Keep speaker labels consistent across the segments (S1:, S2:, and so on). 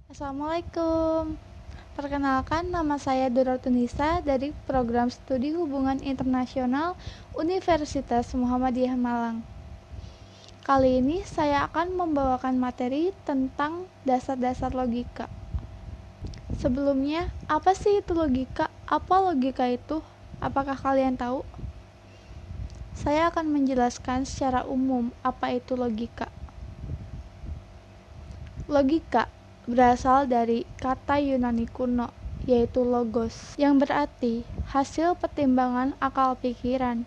S1: Assalamualaikum. Perkenalkan, nama saya Duratunisa dari Program Studi Hubungan Internasional Universitas Muhammadiyah Malang. Kali ini saya akan membawakan materi tentang dasar-dasar logika. Sebelumnya, apa sih itu logika? Apa logika itu? Apakah kalian tahu? Saya akan menjelaskan secara umum apa itu logika. Logika berasal dari kata Yunani kuno, yaitu logos, yang berarti hasil pertimbangan akal pikiran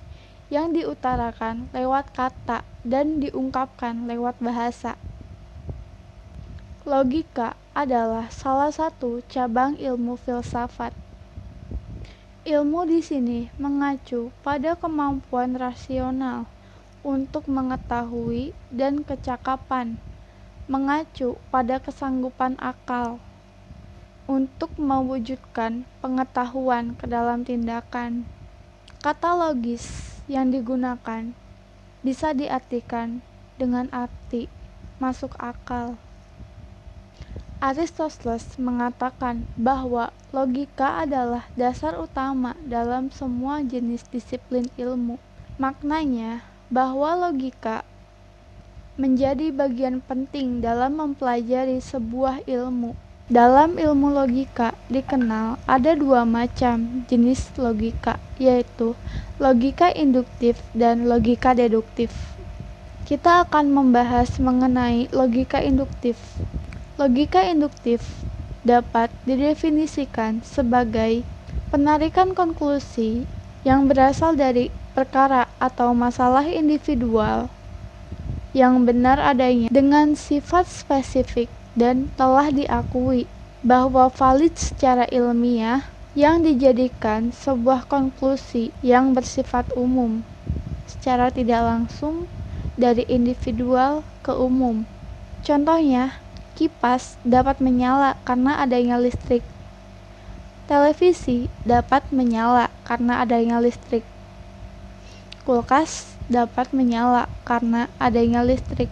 S1: yang diutarakan lewat kata dan diungkapkan lewat bahasa. Logika adalah salah satu cabang ilmu filsafat. Ilmu di sini mengacu pada kemampuan rasional untuk mengetahui dan kecakapan mengacu pada kesanggupan akal untuk mewujudkan pengetahuan ke dalam tindakan. Kata logis yang digunakan bisa diartikan dengan arti masuk akal. Aristoteles mengatakan bahwa logika adalah dasar utama dalam semua jenis disiplin ilmu. Maknanya bahwa logika menjadi bagian penting dalam mempelajari sebuah ilmu. Dalam ilmu logika dikenal ada dua macam jenis logika, yaitu logika induktif dan logika deduktif. Kita akan membahas mengenai logika induktif. Logika induktif dapat didefinisikan sebagai penarikan konklusi yang berasal dari perkara atau masalah individual yang benar adanya dengan sifat spesifik dan telah diakui bahwa valid secara ilmiah yang dijadikan sebuah konklusi yang bersifat umum secara tidak langsung dari individual ke umum. Contohnya, kipas dapat menyala karena adanya listrik. Televisi dapat menyala karena adanya listrik. Kulkas dapat menyala karena adanya listrik.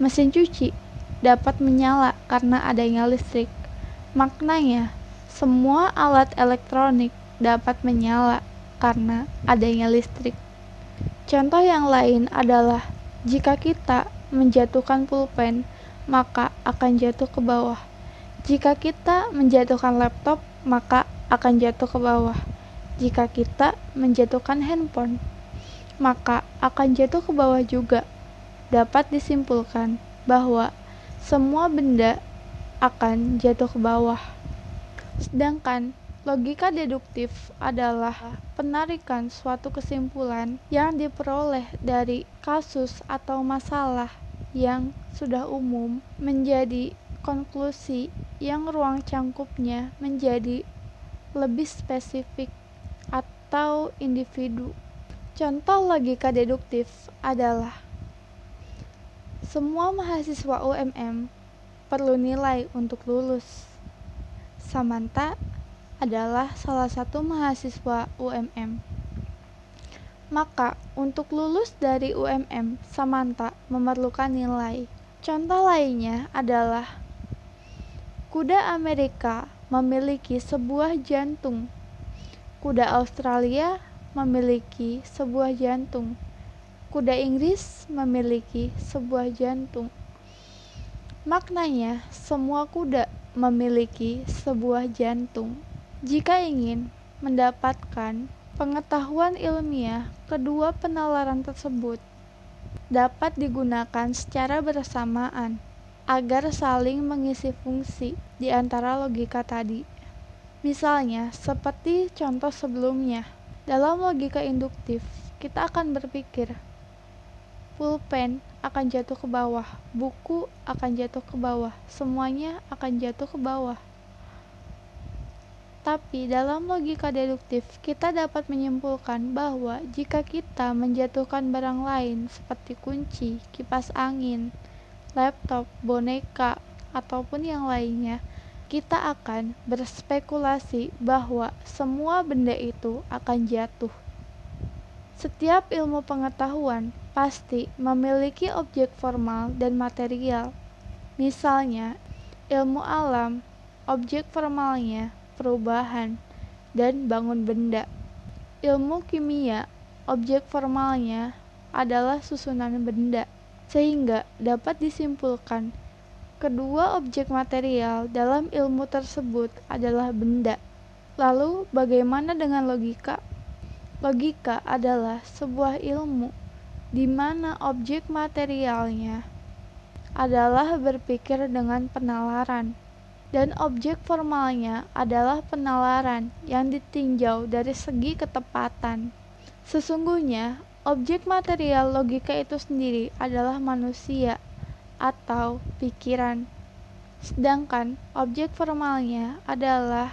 S1: Mesin cuci dapat menyala karena adanya listrik. Maknanya, semua alat elektronik dapat menyala karena adanya listrik. Contoh yang lain adalah jika kita menjatuhkan pulpen, maka akan jatuh ke bawah. Jika kita menjatuhkan laptop, maka akan jatuh ke bawah. Jika kita menjatuhkan handphone, maka akan jatuh ke bawah juga. Dapat disimpulkan bahwa semua benda akan jatuh ke bawah. Sedangkan logika deduktif adalah penarikan suatu kesimpulan yang diperoleh dari kasus atau masalah yang sudah umum menjadi konklusi yang ruang cangkupnya menjadi lebih spesifik atau individu. Contoh logika deduktif adalah semua mahasiswa UMM perlu nilai untuk lulus. Samantha adalah salah satu mahasiswa UMM. Maka, untuk lulus dari UMM, Samantha memerlukan nilai. Contoh lainnya adalah kuda Amerika memiliki sebuah jantung. Kuda Australia memiliki sebuah jantung. Kuda Inggris memiliki sebuah jantung. Maknanya, semua kuda memiliki sebuah jantung. Jika ingin mendapatkan pengetahuan ilmiah, kedua penalaran tersebut dapat digunakan secara bersamaan agar saling mengisi fungsi di antara logika tadi. Misalnya, seperti contoh sebelumnya, dalam logika induktif, kita akan berpikir, pulpen akan jatuh ke bawah, buku akan jatuh ke bawah, semuanya akan jatuh ke bawah. Tapi dalam logika deduktif, kita dapat menyimpulkan bahwa jika kita menjatuhkan barang lain seperti kunci, kipas angin, laptop, boneka, ataupun yang lainnya, kita akan berspekulasi bahwa semua benda itu akan jatuh. Setiap ilmu pengetahuan pasti memiliki objek formal dan material. Misalnya, Ilmu alam, objek formalnya, perubahan, dan bangun benda. Ilmu kimia, objek formalnya adalah susunan benda, sehingga dapat disimpulkan kedua objek material dalam ilmu tersebut adalah benda. Lalu, bagaimana dengan logika? Logika adalah sebuah ilmu di mana objek materialnya adalah berpikir dengan penalaran, dan objek formalnya adalah penalaran yang ditinjau dari segi ketepatan. Sesungguhnya, objek material logika itu sendiri adalah manusia atau pikiran, sedangkan objek formalnya adalah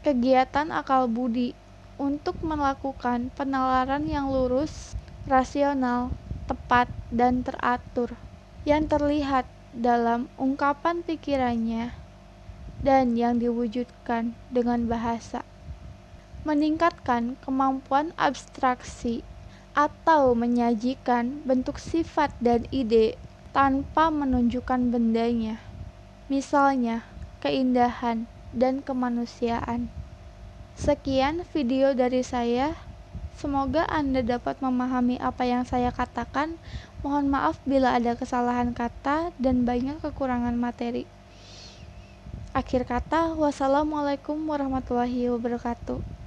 S1: kegiatan akal budi untuk melakukan penalaran yang lurus, rasional, tepat, dan teratur, yang terlihat dalam ungkapan pikirannya dan yang diwujudkan dengan bahasa. Meningkatkan kemampuan abstraksi atau menyajikan bentuk sifat dan ide tanpa menunjukkan bendanya, misalnya keindahan dan kemanusiaan. Sekian video dari saya. Semoga Anda dapat memahami apa yang saya katakan. Mohon maaf bila ada kesalahan kata dan banyak kekurangan materi. Akhir kata, wassalamualaikum warahmatullahi wabarakatuh.